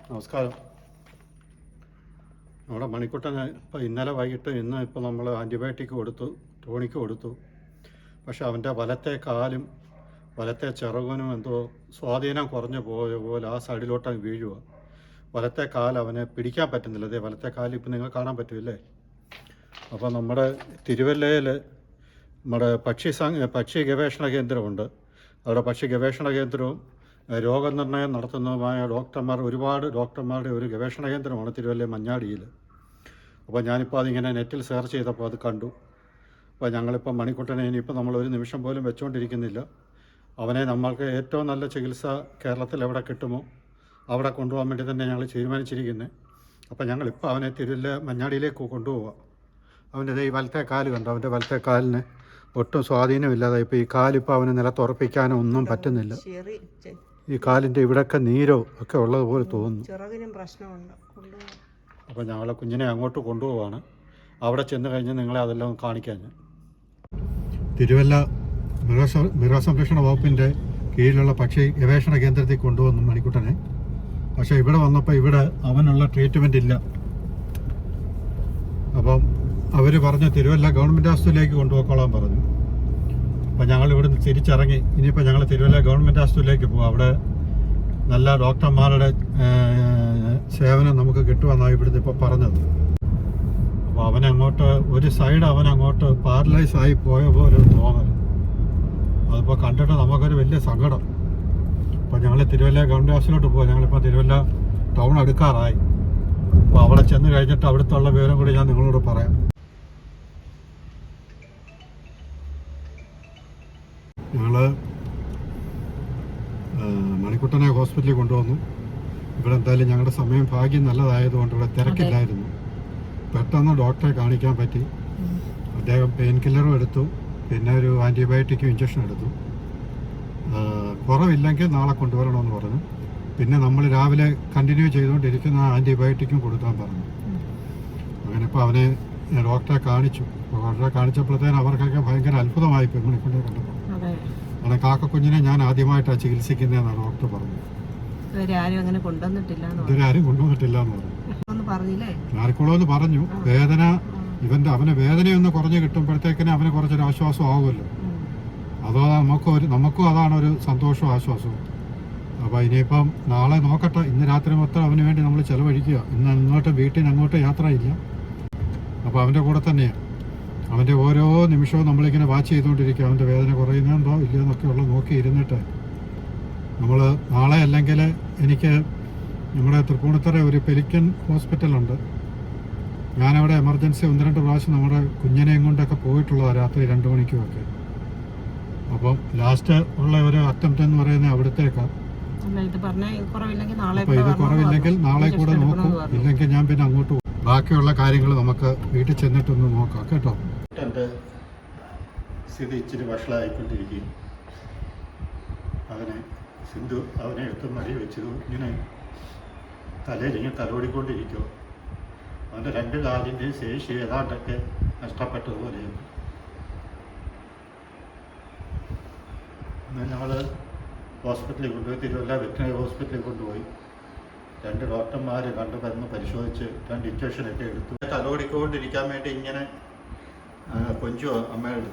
നമസ്കാരം. നമ്മുടെ മണിക്കുട്ടന് ഇപ്പോൾ ഇന്നലെ വൈകിട്ട് ഇപ്പോൾ നമ്മൾ ആൻറ്റിബയോട്ടിക് കൊടുത്തു, ടോണിക്ക് കൊടുത്തു. പക്ഷെ അവൻ്റെ വലത്തെ കാലും വലത്തെ ചിറകിനും എന്തോ സ്വാധീനം കുറഞ്ഞു പോയ പോലെ ആ സൈഡിലോട്ടങ്ങ് വീഴുക. വലത്തെ കാൽ അവനെ പിടിക്കാൻ പറ്റുന്നില്ല. അതേ വലത്തെ കാല് ഇപ്പം നിങ്ങൾ കാണാൻ പറ്റുമല്ലേ? അപ്പോൾ നമ്മുടെ തിരുവല്ലയിൽ നമ്മുടെ പക്ഷി ഗവേഷണ കേന്ദ്രമുണ്ട്. അവിടെ പക്ഷി ഗവേഷണ കേന്ദ്രവും രോഗനിർണയം നടത്തുന്നതുമായ ഒരുപാട് ഡോക്ടർമാരുടെ ഒരു ഗവേഷണ കേന്ദ്രമാണ് തിരുവല്ല മഞ്ഞാടിയിൽ. അപ്പോൾ ഞാനിപ്പോൾ അതിങ്ങനെ നെറ്റിൽ സെർച്ച് ചെയ്തപ്പോൾ അത് കണ്ടു. അപ്പോൾ ഞങ്ങളിപ്പോൾ മണിക്കുട്ടനെ ഇനിയിപ്പോൾ നമ്മൾ ഒരു നിമിഷം പോലും വെച്ചുകൊണ്ടിരിക്കുന്നില്ല. അവനെ നമ്മൾക്ക് ഏറ്റവും നല്ല ചികിത്സ കേരളത്തിൽ എവിടെ കിട്ടുമോ അവിടെ കൊണ്ടുപോകാൻ വേണ്ടി തന്നെ ഞങ്ങൾ തീരുമാനിച്ചിരിക്കുന്നത്. അപ്പോൾ ഞങ്ങളിപ്പോൾ അവനെ തിരുവല്ല മഞ്ഞാടിയിലേക്ക് കൊണ്ടുപോവുക. അവൻ്റെ ഈ വലത്തെ കാല് കണ്ടോ? അവൻ്റെ വലത്തെ കാലിന് ഒട്ടും സ്വാധീനമില്ലാതെ ഇപ്പോൾ ഈ കാലിപ്പോൾ അവന് നിലത്തുറപ്പിക്കാനോ ഒന്നും പറ്റുന്നില്ല. ഈ കാലിൻ്റെ ഇവിടെയൊക്കെ നീരോ ഒക്കെ ഉള്ളതുപോലെ തോന്നുന്നു. ചിറകിനും പ്രശ്നമുണ്ട്. അപ്പോൾ ഞങ്ങളെ കുഞ്ഞിനെ അങ്ങോട്ട് കൊണ്ടുപോവാണ്. അവിടെ ചെന്ന് കഴിഞ്ഞ് നിങ്ങളെ അതെല്ലാം കാണിക്കാൻ ഞാൻ തിരുവല്ല മൃഗസംരക്ഷണ വകുപ്പിൻ്റെ കീഴിലുള്ള പക്ഷി ഗവേഷണ കേന്ദ്രത്തിൽ കൊണ്ടുവന്നു മണിക്കുട്ടനെ. പക്ഷേ ഇവിടെ വന്നപ്പോൾ ഇവിടെ അവനുള്ള ട്രീറ്റ്മെൻറ്റ് ഇല്ല. അപ്പം അവർ പറഞ്ഞ് തിരുവല്ല ഗവൺമെൻറ് ആശുപത്രിയിലേക്ക് കൊണ്ടുപോയിക്കോളാൻ പറഞ്ഞു. അപ്പോൾ ഞങ്ങൾ ഇവിടുന്ന് തിരിച്ചിറങ്ങി. ഇനിയിപ്പോൾ ഞങ്ങൾ തിരുവല്ല ഗവൺമെൻറ് ആശുപത്രിയിലേക്ക് പോകും. അവിടെ നല്ല ഡോക്ടർമാരുടെ സേവനം നമുക്ക് കിട്ടുമെന്നാണ് ഇവിടുന്ന് ഇപ്പോൾ പറഞ്ഞത്. അപ്പോൾ അവനങ്ങോട്ട് ഒരു സൈഡ് അവനങ്ങോട്ട് പാരലൈസ് ആയി പോയ പോലെ തോന്നൽ. അതിപ്പോൾ കണ്ടിട്ട് നമുക്കൊരു വലിയ സങ്കടം. അപ്പോൾ ഞങ്ങൾ തിരുവല്ല ഗവൺമെൻറ് ആശുപത്രിയിലോട്ട് പോകും. ഞങ്ങളിപ്പോൾ തിരുവല്ല ടൗൺ അടുക്കാറായി. അപ്പോൾ അവിടെ ചെന്ന് കഴിഞ്ഞിട്ട് അവിടുത്തെ വിവരം കൂടി ഞാൻ നിങ്ങളോട് പറയാം. ഞങ്ങൾ മണിക്കുട്ടനെ ഹോസ്പിറ്റലിൽ കൊണ്ടുവന്നു. ഇവിടെ എന്തായാലും ഞങ്ങളുടെ സമയം ഭാഗ്യം നല്ലതായതുകൊണ്ട് ഇവിടെ തിരക്കില്ലായിരുന്നു. പെട്ടെന്ന് ഡോക്ടറെ കാണിക്കാൻ പറ്റി. അദ്ദേഹം പെയിൻ കില്ലറും എടുത്തു, പിന്നെ ഒരു ആൻറ്റിബയോട്ടിക്കും ഇഞ്ചക്ഷൻ എടുത്തു. കുറവില്ലെങ്കിൽ നാളെ കൊണ്ടുവരണമെന്ന് പറഞ്ഞു. പിന്നെ നമ്മൾ രാവിലെ കണ്ടിന്യൂ ചെയ്തുകൊണ്ടിരിക്കുന്ന ആൻറ്റിബയോട്ടിക്കും കൊടുക്കാൻ പറഞ്ഞു. അങ്ങനെ ഇപ്പോൾ അവനെ ഡോക്ടറെ കാണിച്ചു. ഡോക്ടറെ കാണിച്ചപ്പോഴത്തേനും അവർക്കൊക്കെ ഭയങ്കര അത്ഭുതമായി മണിക്കുട്ടനെ കണ്ടപ്പോൾ. അങ്ങനെ കാക്കക്കുഞ്ഞിനെ ഞാൻ ആദ്യമായിട്ടാണ് ചികിത്സിക്കുന്നതെന്നാണ് ഡോക്ടർ പറഞ്ഞത്. ഇതുവരെ ആരും കൊണ്ടുവന്നിട്ടില്ല എന്ന് പറഞ്ഞു. ആർക്കുള്ളതെന്ന് പറഞ്ഞു. വേദന അവന് വേദനയൊന്ന് കുറഞ്ഞ് കിട്ടുമ്പോഴത്തേക്കിന് അവന് കുറച്ചൊരു ആശ്വാസം ആവുമല്ലോ. അതോ നമുക്കും അതാണ് ഒരു സന്തോഷവും ആശ്വാസവും. അപ്പോൾ ഇനിയിപ്പം നാളെ നോക്കട്ടെ. ഇന്ന് രാത്രി മൊത്തം അവന് വേണ്ടി നമ്മൾ ചിലവഴിക്കുക. ഇന്ന് വീട്ടിൽ നിന്ന് അങ്ങോട്ട് യാത്രയില്ല. അപ്പോൾ അവൻ്റെ കൂടെ തന്നെയാണ്. അവൻ്റെ ഓരോ നിമിഷവും നമ്മളിങ്ങനെ വാച്ച് ചെയ്തുകൊണ്ടിരിക്കുക. അവൻ്റെ വേദന കുറയുന്നുണ്ടോ ഇല്ലയോ എന്നൊക്കെ നോക്കി ഇരുന്നിട്ട് നമ്മൾ നാളെ അല്ലെങ്കിൽ എനിക്ക് നമ്മുടെ തൃപ്പൂണിത്തുറ ഒരു പെലിക്കൻ ഹോസ്പിറ്റലുണ്ട്. ഞാനവിടെ എമർജൻസി 1-2 പ്രാവശ്യം നമ്മുടെ കുഞ്ഞിനെയും കൊണ്ടൊക്കെ പോയിട്ടുള്ളതാണ്, രാത്രി 2 മണിക്കുമൊക്കെ. അപ്പം ലാസ്റ്റ് ഉള്ള ഒരു അറ്റംപ്റ്റ് എന്ന് പറയുന്നത് അവിടത്തേക്കാണ്. അപ്പോൾ ഇത് കുറവില്ലെങ്കിൽ നാളെ കൂടെ നോക്കും. ഇല്ലെങ്കിൽ ഞാൻ പിന്നെ അങ്ങോട്ട് പോകും. ബാക്കിയുള്ള കാര്യങ്ങൾ നമുക്ക് വീട്ടിൽ ചെന്നിട്ടൊന്ന് നോക്കാം കേട്ടോ. എൻ്റെ സ്ഥിതി ഇച്ചിരി വഷളായിക്കൊണ്ടിരിക്കും. സിന്ധു അവനെ എടുത്ത് മടി വെച്ചു ഇങ്ങനെ തലയിലിങ്ങനെ തലോടിക്കൊണ്ടിരിക്കുമോ. അവൻ്റെ 2 കാലിൻ്റെയും ശേഷി ഏതാണ്ടൊക്കെ നഷ്ടപ്പെട്ടതുപോലെയാണ്. ഞങ്ങൾ ഹോസ്പിറ്റലിൽ കൊണ്ടുപോയി, തിരുവല്ല വെറ്റിനറി ഹോസ്പിറ്റലിൽ കൊണ്ടുപോയി. 2 ഡോക്ടർമാർ കണ്ട് മരുന്ന് പരിശോധിച്ച് 2 ഇഞ്ചക്ഷനൊക്കെ എടുത്തു. തലോടിക്കൊണ്ടിരിക്കാൻ വേണ്ടി ഇങ്ങനെ കൊഞ്ചുവോ അമ്മയോട്.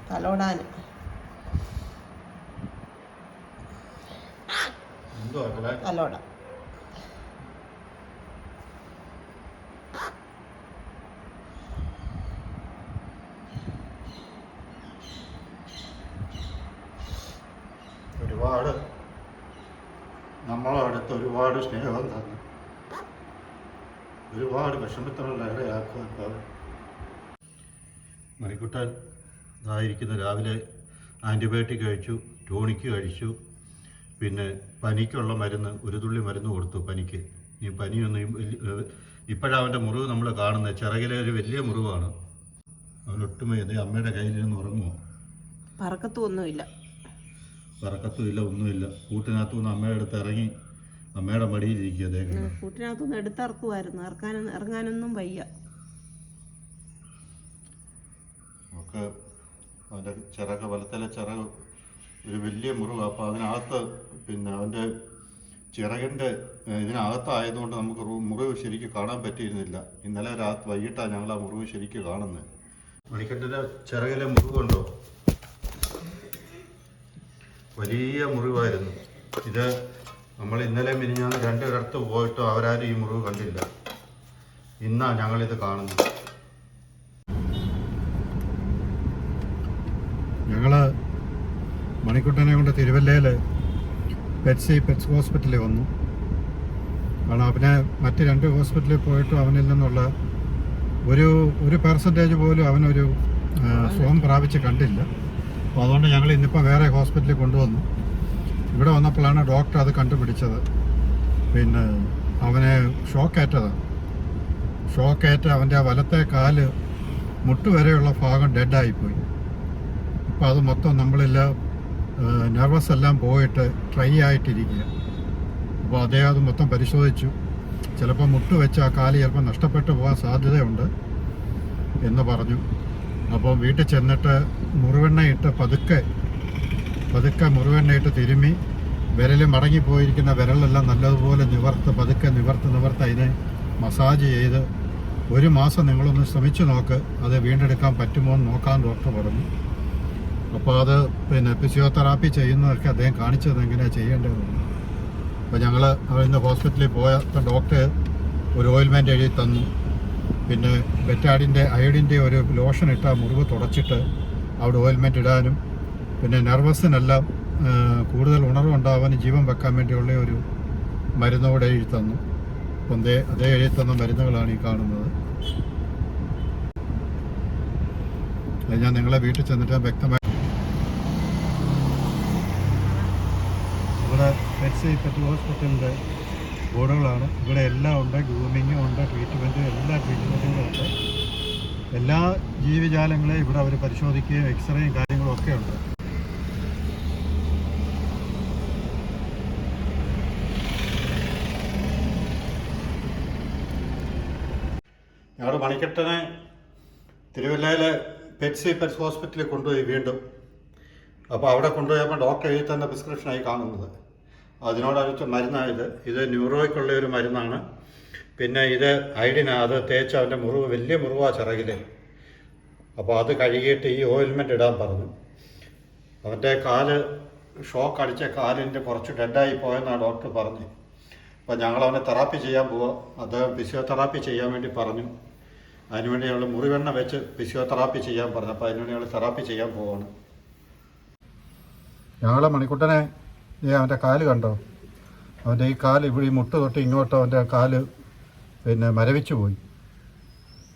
തലോടാൻ എന്തോ തലോടാ. ഒരുപാട് നമ്മളടുത്ത് ഒരുപാട് സ്നേഹം തന്നു, ഒരുപാട് വിഷമത്തിനുള്ള ഇടയാക്കുക. മണിക്കുട്ടൻ ഇതായിരിക്കുന്ന രാവിലെ ആൻറ്റിബയോട്ടിക് കഴിച്ചു, ടോണിക്ക് കഴിച്ചു, പിന്നെ പനിക്കുള്ള മരുന്ന് 1 തുള്ളി മരുന്ന് കൊടുത്തു പനിക്ക്. ഈ പനിയൊന്നും ഇപ്പോഴാണ് അവൻ്റെ മുറിവ് നമ്മൾ കാണുന്നത്. ചിറകിലെ ഒരു വലിയ മുറിവാണ്. അവനൊട്ടുമേ അമ്മയുടെ കയ്യിലിരുന്ന് ഉറങ്ങുമോ. പറക്കത്തുമില്ല, ഒന്നുമില്ല. കൂട്ടിനകത്തുനിന്ന് അമ്മയുടെ അടുത്ത് ഇറങ്ങി അമ്മയുടെ മടിയിലിരിക്കുക. കൂട്ടിനകത്തുനിന്ന് എടുത്തിറക്കുമായിരുന്നു. ഇറങ്ങാനൊന്നും വയ്യ. ഒക്കെ അവൻ്റെ ചിറക് വലത്തിലെ ചിറക് ഒരു വലിയ മുറിവ്. അപ്പോൾ അതിനകത്ത് പിന്നെ അവൻ്റെ ചിറകിൻ്റെ ഇതിനകത്തായതുകൊണ്ട് നമുക്ക് മുറിവ് ശരിക്കും കാണാൻ പറ്റിയിരുന്നില്ല. ഇന്നലെ വൈകിട്ടാണ് ഞങ്ങൾ ആ മുറിവ് ശരിക്കും കാണുന്നത്. മണിക്കണ്ഠൻ്റെ ചിറകിലെ മുറിവുണ്ടോ? വലിയ മുറിവായിരുന്നു ഇത്. നമ്മൾ ഇന്നലെ മിനിഞ്ഞാന്ന് രണ്ടിടത്ത് പോയിട്ട് അവരാരും ഈ മുറിവ് കണ്ടില്ല. ഇന്നാണ് ഞങ്ങളിത് കാണുന്നത്. ഞങ്ങൾ മണിക്കുട്ടനെ കൊണ്ട് തിരുവല്ലയിൽ പെറ്റ്സ് ഹോസ്പിറ്റലിൽ വന്നു. കാരണം അവനെ മറ്റ് 2 ഹോസ്പിറ്റലിൽ പോയിട്ടും അവനിൽ നിന്നുള്ള ഒരു പെർസെൻറ്റേജ് പോലും അവനൊരു സുഖം പ്രാപിച്ച് കണ്ടില്ല. അപ്പോൾ അതുകൊണ്ട് ഞങ്ങൾ ഇന്നിപ്പോൾ വേറെ ഹോസ്പിറ്റലിൽ കൊണ്ടുവന്നു. ഇവിടെ വന്നപ്പോഴാണ് ഡോക്ടർ അത് കണ്ടുപിടിച്ചത്. പിന്നെ അവനെ ഷോക്കേറ്റതാണ്. ഷോക്കേറ്റ് അവൻ്റെ വലത്തെ കാല് മുട്ടുവരെയുള്ള ഭാഗം ഡെഡായിപ്പോയി. അപ്പോൾ അത് മൊത്തം നമ്മളെല്ലാം നെർവസ് എല്ലാം പോയിട്ട് ഡ്രൈ ആയിട്ടിരിക്കുക. അപ്പോൾ അദ്ദേഹം അത് മൊത്തം പരിശോധിച്ചു. ചിലപ്പോൾ മുട്ട് വെച്ച് ആ കാല് ചിലപ്പോൾ നഷ്ടപ്പെട്ടു പോകാൻ സാധ്യതയുണ്ട് എന്ന് പറഞ്ഞു. അപ്പോൾ വീട്ടിൽ ചെന്നിട്ട് മുറിവെണ്ണയിട്ട് പതുക്കെ മുറിവെണ്ണയിട്ട് തിരുമ്മി വിരൽ മടങ്ങിപ്പോയിരിക്കുന്ന വിരലെല്ലാം നല്ലതുപോലെ പതുക്കെ നിവർത്ത് അതിനെ മസാജ് ചെയ്ത് 1 മാസം നിങ്ങളൊന്ന് ശ്രമിച്ചു നോക്ക്. അത് വീണ്ടെടുക്കാൻ പറ്റുമോ എന്ന് നോക്കാൻ ഡോക്ടർ പറഞ്ഞു. അപ്പോൾ അത് പിന്നെ ഫിസിയോതെറാപ്പി ചെയ്യുന്നതൊക്കെ അദ്ദേഹം കാണിച്ചത് എങ്ങനെയാണ് ചെയ്യേണ്ടതെന്ന്. അപ്പോൾ ഞങ്ങൾ ഇന്ന് ഹോസ്പിറ്റലിൽ പോയപ്പോൾ ഡോക്ടർ ഒരു ഓയിൽമെൻറ്റ് എഴുതി തന്നു. പിന്നെ ബെറ്റാഡിൻ്റെ അയഡിൻ്റെ ഒരു ലോഷൻ ഇട്ട് ആ മുറിവ് തുടച്ചിട്ട് അവിടെ ഓയിൽമെൻറ്റ് ഇടാനും പിന്നെ നെർവസിനെല്ലാം കൂടുതൽ ഉണർവുണ്ടാവാനും ജീവൻ വെക്കാൻ വേണ്ടിയുള്ള ഒരു മരുന്ന് കൂടെ എഴുതി തന്നു. അപ്പം അതേ എഴുതി തന്ന മരുന്നുകളാണ് ഈ കാണുന്നത്. അത് ഞാൻ നിങ്ങളെ വീട്ടിൽ ചെന്നിട്ട് വ്യക്തമായി ഇവിടെ പെറ്റ് ഹോസ്പിറ്റലിൻ്റെ ബോർഡുകളാണ്. ഇവിടെ എല്ലാം ഉണ്ട്. ഗ്രൂമിങ്ങും ഉണ്ട്, ട്രീറ്റ്മെൻറ്റും എല്ലാ ട്രീറ്റ്മെൻറ്റുകളും ഉണ്ട്. എല്ലാ ജീവിജാലങ്ങളെയും ഇവിടെ അവർ പരിശോധിക്കുകയും എക്സ്റേയും കാര്യങ്ങളും ഒക്കെ ഉണ്ട്. ഞങ്ങൾ മണിക്കട്ടനെ തിരുവല്ലയിലെ പെറ്റ്സ് ഹോസ്പിറ്റലിൽ കൊണ്ടുപോയി വീണ്ടും. അപ്പോൾ അവിടെ കൊണ്ടുപോയപ്പോൾ ഡോക്ടർ എഴുതി തന്ന പ്രിസ്ക്രിപ്ഷനായി കാണുന്നത്. അതിനോടനുസരിച്ച് മരുന്നായത് ഇത് ന്യൂറോയ്ക്കുള്ള ഒരു മരുന്നാണ്. പിന്നെ ഇത് അയഡിന, അത് തേച്ച് അവൻ്റെ മുറിവ് വലിയ മുറിവാണ് ചിറകിൽ. അപ്പോൾ അത് കഴുകിയിട്ട് ഈ ഓയിൽമെൻറ്റ് ഇടാൻ പറഞ്ഞു. അവൻ്റെ ഷോക്ക് അടിച്ച കാലിൻ്റെ കുറച്ച് ഡെഡായി പോയെന്നാണ് ഡോക്ടർ പറഞ്ഞു. അപ്പോൾ ഞങ്ങളവനെ തെറാപ്പി ചെയ്യാൻ പോവുക. അത് ഫിസിയോതെറാപ്പി ചെയ്യാൻ വേണ്ടി പറഞ്ഞു. അതിനുവേണ്ടി ഞങ്ങൾ മുറിവെണ്ണ വെച്ച് ഫിസിയോതെറാപ്പി ചെയ്യാൻ പറഞ്ഞു. അപ്പോൾ അതിനുവേണ്ടി ഞങ്ങൾ തെറാപ്പി ചെയ്യാൻ പോവാണ്. ഞങ്ങളെ മണിക്കുട്ടനെ അവൻ്റെ കാല് കണ്ടോ? അവൻ്റെ ഈ കാല് ഇവിടെ ഈ മുട്ട് തൊട്ട് ഇങ്ങോട്ടോ അവൻ്റെ കാല് പിന്നെ മരവിച്ചു പോയി,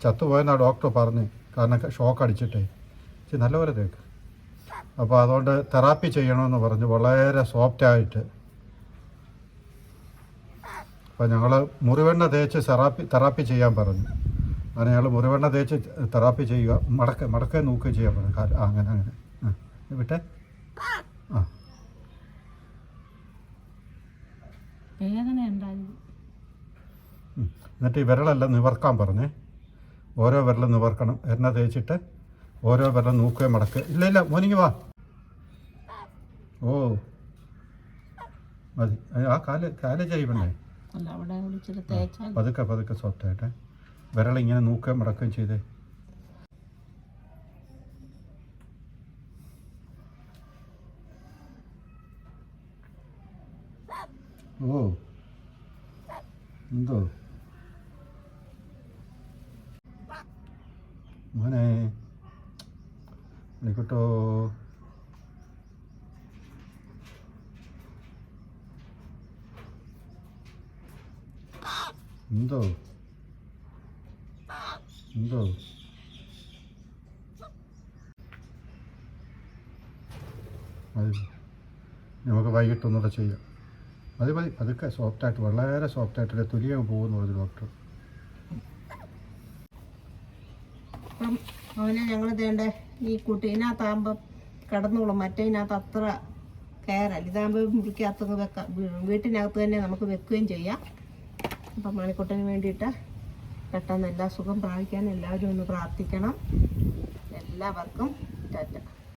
ചത്തുപോയെന്നാണ് ഡോക്ടർ പറഞ്ഞു. കാരണം ഷോക്ക് അടിച്ചിട്ടേ. നല്ലപോലെ തേക്ക്. അപ്പോൾ അതുകൊണ്ട് തെറാപ്പി ചെയ്യണമെന്ന് പറഞ്ഞു, വളരെ സോഫ്റ്റായിട്ട്. അപ്പോൾ ഞങ്ങൾ മുറിവെണ്ണ തേച്ച് തെറാപ്പി ചെയ്യാൻ പറഞ്ഞു. അങ്ങനെ ഞങ്ങൾ മുറിവെണ്ണ തേച്ച് തെറാപ്പി ചെയ്യുക, മടക്കെ നോക്കുകയും ചെയ്യാൻ പറഞ്ഞു. അങ്ങനെ വിട്ടെ. എന്നിട്ട് ഈ വിരലെല്ലാം നിവർക്കാൻ പറഞ്ഞേ. ഓരോ വിരലും നിവർക്കണം. എണ്ണ തേച്ചിട്ട് ഓരോ വിരലും നോക്കുകയും മടക്കുക. ഇല്ല മോനിങ്ങി വാ. ഓ മതി. ആ കാല് ചെയ്യണേ. പതുക്കെ സോഫ്റ്റായിട്ടെ വിരലിങ്ങനെ നോക്കുകയും മടക്കുകയും ചെയ്തേ. ഓ എന്തോ മോനെ വിളിക്കട്ടോ. എന്തോ മതി. നമുക്ക് വൈകിട്ടൊന്നുകൂടെ ചെയ്യാം. മതി അതൊക്കെ സോഫ്റ്റായിട്ട്, വളരെ സോഫ്റ്റായിട്ട് തുലിയാൻ പോകുന്നു പറഞ്ഞു ഡോക്ടർ. അപ്പം അവനെ ഞങ്ങൾ തേണ്ട ഈ ഇതിനകത്താകുമ്പം കിടന്നോളും. മറ്റേതിനകത്ത് അത്ര കയറല്ല. ഇതാകുമ്പോൾ മുറിക്കകത്ത് വെക്കാം, വീട്ടിനകത്ത് തന്നെ നമുക്ക് വെക്കുകയും ചെയ്യാം. അപ്പം മണിക്കുട്ടന് വേണ്ടിയിട്ട് പെട്ടെന്ന് എല്ലാ സുഖം പ്രാപിക്കാൻ എല്ലാവരും ഒന്ന് പ്രാർത്ഥിക്കണം. എല്ലാവർക്കും ടാറ്റ.